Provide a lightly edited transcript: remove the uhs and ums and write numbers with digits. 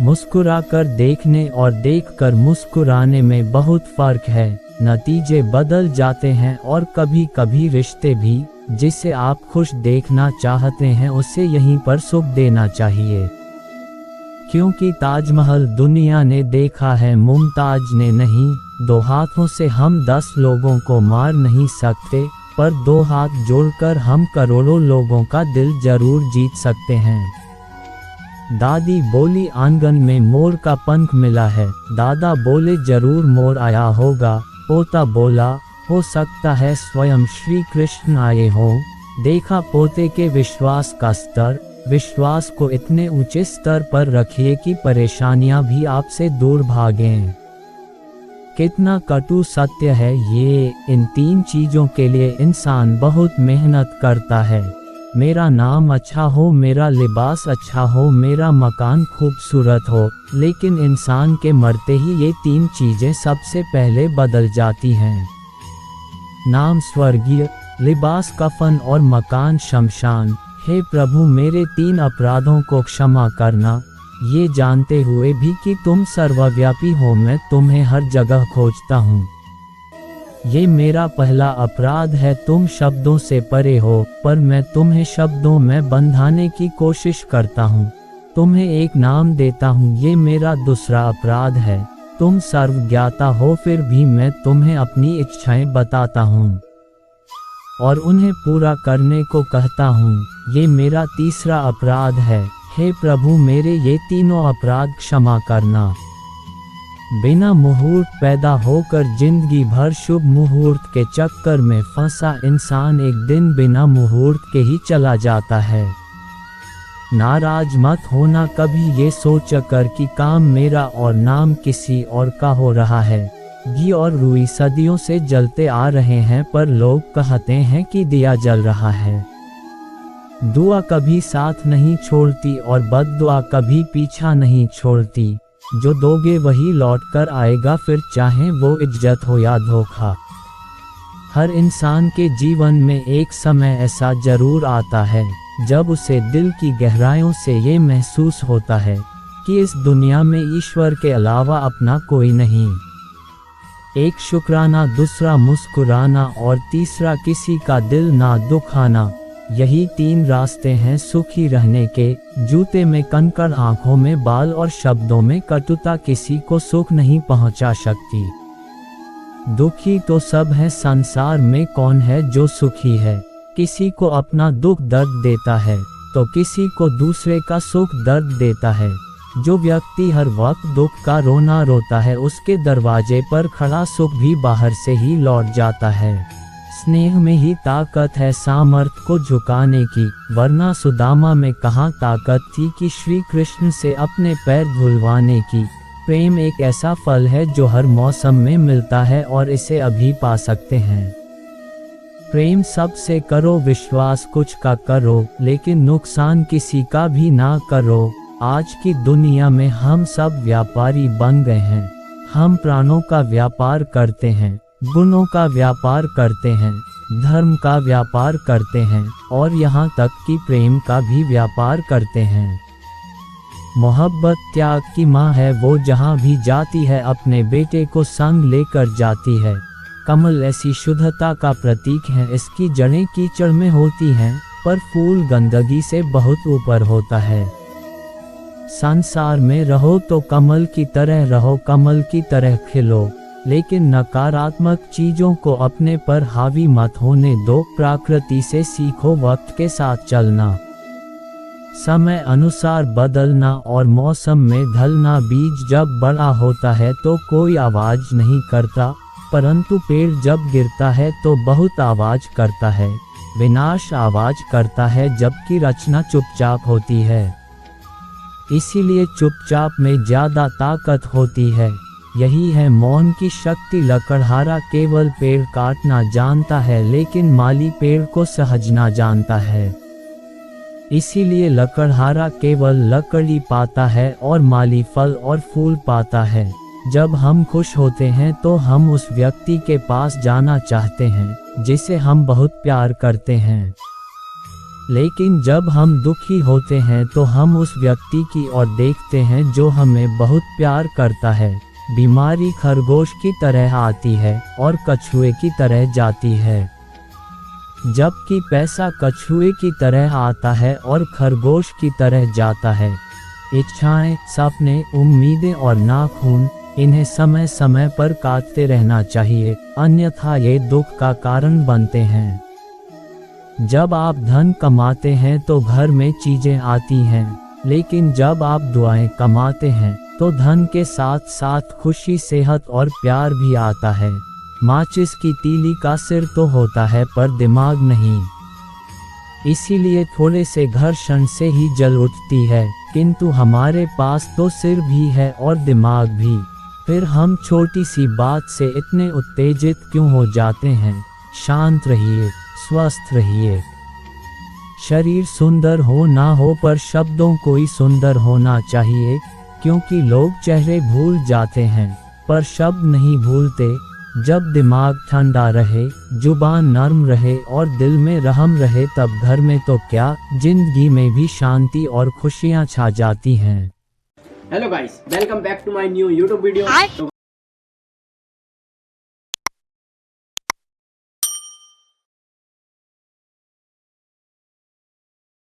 मुस्कुराकर देखने और देखकर मुस्कुराने में बहुत फर्क है। नतीजे बदल जाते हैं और कभी कभी रिश्ते भी। जिसे आप खुश देखना चाहते हैं उसे यहीं पर सुख देना चाहिए, क्योंकि ताजमहल दुनिया ने देखा है, मुमताज ने नहीं। 2 हाथों से हम 10 लोगों को मार नहीं सकते, पर 2 हाथ जोड़कर हम करोड़ों लोगों का दिल जरूर जीत सकते हैं। दादी बोली आंगन में मोर का पंख मिला है। दादा बोले जरूर मोर आया होगा। पोता बोला हो सकता है स्वयं श्री कृष्ण आए हों। देखा पोते के विश्वास का स्तर। विश्वास को इतने ऊंचे स्तर पर रखिए कि परेशानियां भी आपसे दूर भागें। कितना कटु सत्य है ये। इन 3 चीजों के लिए इंसान बहुत मेहनत करता है। मेरा नाम अच्छा हो, मेरा लिबास अच्छा हो, मेरा मकान खूबसूरत हो, लेकिन इंसान के मरते ही ये 3 चीजें सबसे पहले बदल जाती हैं। नाम स्वर्गीय, लिबास कफन और मकान शमशान। हे प्रभु, मेरे 3 अपराधों को क्षमा करना, ये जानते हुए भी कि तुम सर्वव्यापी हो, मैं तुम्हें हर जगह खोजता हूँ। ये मेरा पहला अपराध है, तुम शब्दों से परे हो, पर मैं तुम्हें शब्दों में बंधाने की कोशिश करता हूँ। तुम्हें एक नाम देता हूँ, ये मेरा दूसरा अपराध है। तुम सर्वज्ञाता हो, फिर भी मैं तुम्हें अपनी इच्छाएं बताता हूँ और उन्हें पूरा करने को कहता हूँ, ये मेरा तीसरा अपराध है। हे प्रभु, मेरे ये तीनों अपराध क्षमा करना। बिना मुहूर्त पैदा होकर जिंदगी भर शुभ मुहूर्त के चक्कर में फंसा इंसान एक दिन बिना मुहूर्त के ही चला जाता है। नाराज मत होना कभी ये सोचकर कि काम मेरा और नाम किसी और का हो रहा है। घी और रुई सदियों से जलते आ रहे हैं, पर लोग कहते हैं कि दिया जल रहा है। दुआ कभी साथ नहीं छोड़ती और बद्दुआ कभी पीछा नहीं छोड़ती। जो दोगे वही लौट कर आएगा, फिर चाहे वो इज्जत हो या धोखा। हर इंसान के जीवन में एक समय ऐसा जरूर आता है जब उसे दिल की गहराइयों से ये महसूस होता है कि इस दुनिया में ईश्वर के अलावा अपना कोई नहीं। एक शुक्राना, दूसरा मुस्कुराना और तीसरा किसी का दिल ना दुखाना। यही 3 रास्ते हैं सुखी रहने के। जूते में कंकड़, आंखों में बाल और शब्दों में कटुता किसी को सुख नहीं पहुंचा सकती। दुखी तो सब है संसार में, कौन है जो सुखी है? किसी को अपना दुख दर्द देता है तो किसी को दूसरे का सुख दर्द देता है। जो व्यक्ति हर वक्त दुख का रोना रोता है, उसके दरवाजे पर खड़ा सुख भी बाहर से ही लौट जाता है। स्नेह में ही ताकत है सामर्थ्य को झुकाने की, वरना सुदामा में कहाँ ताकत थी कि श्री कृष्ण से अपने पैर धुलवाने की। प्रेम एक ऐसा फल है जो हर मौसम में मिलता है और इसे अभी पा सकते हैं। प्रेम सबसे करो, विश्वास कुछ का करो, लेकिन नुकसान किसी का भी ना करो। आज की दुनिया में हम सब व्यापारी बन गए हैं। हम प्राणों का व्यापार करते हैं, गुणों का व्यापार करते हैं, धर्म का व्यापार करते हैं और यहाँ तक कि प्रेम का भी व्यापार करते हैं। मोहब्बत त्याग की माँ है, वो जहाँ भी जाती है अपने बेटे को संग लेकर जाती है। कमल ऐसी शुद्धता का प्रतीक है, इसकी जड़ें कीचड़ में होती हैं, पर फूल गंदगी से बहुत ऊपर होता है। संसार में रहो तो कमल की तरह रहो, कमल की तरह खिलो, लेकिन नकारात्मक चीजों को अपने पर हावी मत होने दो। प्रकृति से सीखो वक्त के साथ चलना, समय अनुसार बदलना और मौसम में ढलना। बीज जब बड़ा होता है तो कोई आवाज नहीं करता, परंतु पेड़ जब गिरता है तो बहुत आवाज करता है। विनाश आवाज करता है जबकि रचना चुपचाप होती है। इसीलिए चुपचाप में ज्यादा ताकत होती है। यही है मौन की शक्ति। लकड़हारा केवल पेड़ काटना जानता है, लेकिन माली पेड़ को सहजना जानता है। इसीलिए लकड़हारा केवल लकड़ी पाता है और माली फल और फूल पाता है। जब हम खुश होते हैं तो हम उस व्यक्ति के पास जाना चाहते हैं जिसे हम बहुत प्यार करते हैं। लेकिन जब हम दुखी होते हैं तो हम उस व्यक्ति की ओर देखते हैं जो हमें बहुत प्यार करता है। बीमारी खरगोश की तरह आती है और कछुए की तरह जाती है, जबकि पैसा कछुए की तरह आता है और खरगोश की तरह जाता है। इच्छाएं, सपने, उम्मीदें और नाखून, इन्हें समय समय पर काटते रहना चाहिए, अन्यथा ये दुख का कारण बनते हैं। जब आप धन कमाते हैं तो घर में चीजें आती हैं, लेकिन जब आप दुआएं कमाते हैं तो धन के साथ साथ खुशी, सेहत और प्यार भी आता है। माचिस की तीली का सिर तो होता है पर दिमाग नहीं, इसीलिए थोड़े से घर्षण से ही जल उठती है, किंतु हमारे पास तो सिर भी है और दिमाग भी। फिर हम छोटी सी बात से इतने उत्तेजित क्यों हो जाते हैं? शांत रहिए, स्वस्थ रहिए। शरीर सुंदर हो ना हो पर शब्दों को ही सुंदर होना चाहिए, क्योंकि लोग चेहरे भूल जाते हैं पर शब्द नहीं भूलते। जब दिमाग ठंडा रहे, जुबान नर्म रहे और दिल में रहम रहे, तब घर में तो क्या, जिंदगी में भी शांति और खुशियां छा जाती हैं। Hello guys, welcome back to my new YouTube video. तो